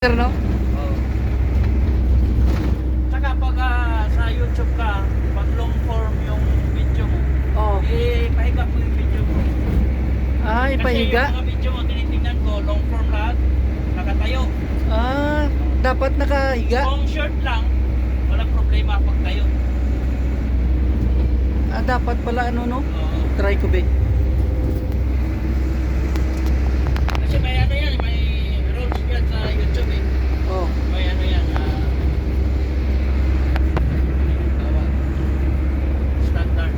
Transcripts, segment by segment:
No? Oo. Tsaka pag sa YouTube ka, pag long form yung video mo, Oh. pahiga mo yung video mo. Ay, Kasi pahiga? yung mga video mo, tinitingnan ko, long form lahat, nakatayo. Ah, dapat nakahiga? Kung short lang, walang problema pag tayo. Ah, dapat pala ano no? Oo. Try ko be. Kasi may ano yan, may rules yan sa YouTube eh. Oh. May ano yan, tawag, standard.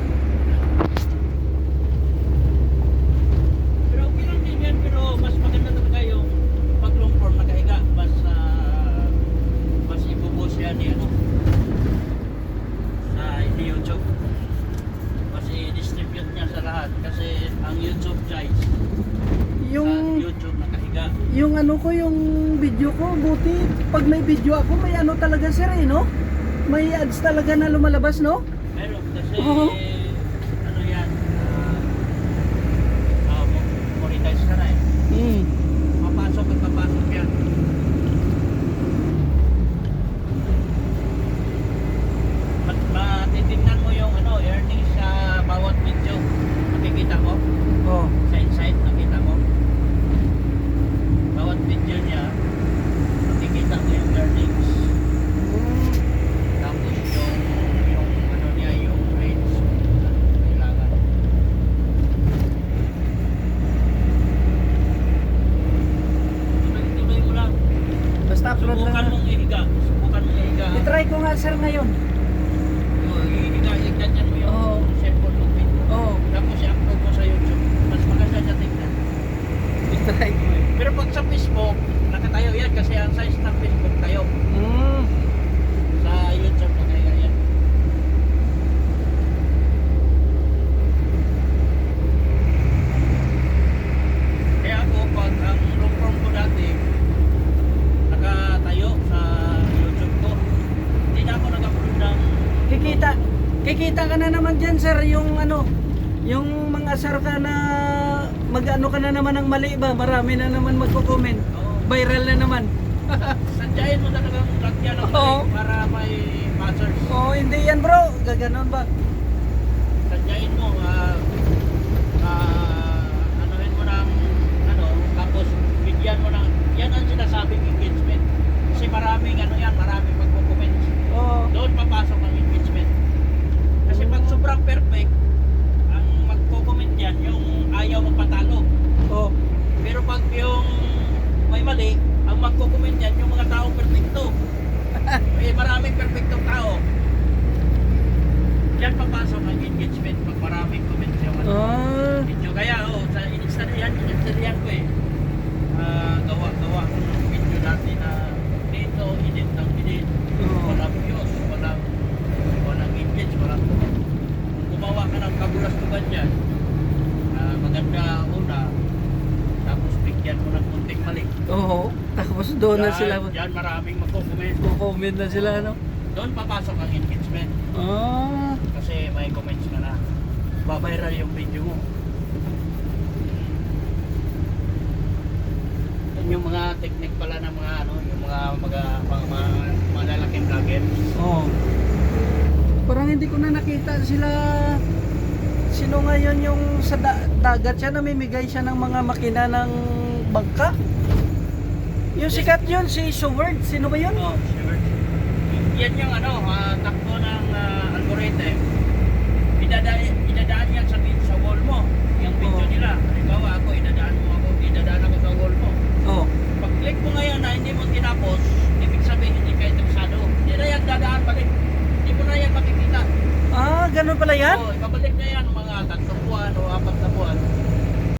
Pero okay lang din yan, pero mas maganda talaga yung pag long form nakahiga, mas ibubos yan ni ano, sa YouTube. Mas i-distribute niya sa lahat kasi ang YouTube guys, Yung sa YouTube nakahiga. yung ano ko, yung video ko, buti pag may video ako, may ano talaga sir eh, no? May ads talaga na lumalabas, no? Meron kasi Oo. ano yan, monetize ka na eh. Hmm. Papasok at papasok yan. Matitignan mo yung ano, earnings sa bawat video. Makikita mo, Oh. sa inside, nakita mo. Bawat video niya, makikita mo yung earnings. Tapos yung ano niya, yung rates. Kailangan. Tuloy-tuloy mo lang. Basta upload Subukan lang. mong ihiga. Subukan mong ihiga. I-try ko nga sir ngayon. Ihiga, ganyan mo yung Oo. cellphone mo. Oh. Tapos i-upload mo sa YouTube. Mas maganda siya tingnan. I-try ko eh. Pero pag sa Facebook, nakatayo yan kasi ang size ng Facebook tayo. Hmm. Sa YouTube, nakaya yan. Kaya ako, pag ang long form ko dati, nakatayo sa YouTube ko, hindi na ako nag-upload ng Kikita ka na naman dyan sir, yung ano, yung mga sir ka na mag-ano ka na naman ng mali ba, marami na naman magko-comment, viral na naman. sadyain mo talagang lagyan ng Oo. like para may buzzers. Oh, hindi yan bro, gaganon ba? Sadyain mo, anuhin mo ng ano, tapos bigyan mo ng, yan ang sinasabing engagement. Kasi maraming ano yan, maraming magko-comment. Oh. Doon papasok ang engagement. Kasi pag sobrang perfect, ang magko-comment yan, yung ayaw magpatalo. Oh. Pero pag yung may mali, ang magko-comment yan, yung mga taong perfecto. Maraming perfectong tao. Yan papasok ang engagement pag maraming comments yung ano, Ah. video. Kaya sa in-study-yan ko eh. Gawa ko ng video natin na dito, edit ng edit. Oo. Walang views, walang engage, walang comment. Kung gumawa ka ng kabulastugan dyan, maganda una, tapos bigyan mo ng kunting mali. Oo. Tapos doon na sila, Yan maraming magko-comment. comment na sila, no? Doon papasok ang engagement. Ah. Kasi may comments ka na. Babayral yung video mo. Yan yung mga technique pala ng mga ano, yung mga lalaking vlogger. Oo. Parang hindi ko na nakita sila. Sino ngayon yung sa dagat siya, namimigay siya ng mga makina ng bangka? Yung sikat yun, si Seward, sino ba yun? Oh, sure. Yan yung ano, takbo ng algorithm. Idadaan yan sa wall mo. Yung video Oo. nila. Halimbawa idadaan ako sa wall mo. Oh. Pag click mo ngayon na hindi mo tinapos, ibig sabihin hindi ka interesado. Hindi na yan dadaan balik. Hindi mo na yan makikita. Ah, ganun pala yan? Oo, ibabalik na yan mga 3 buwan o 4 na buwan.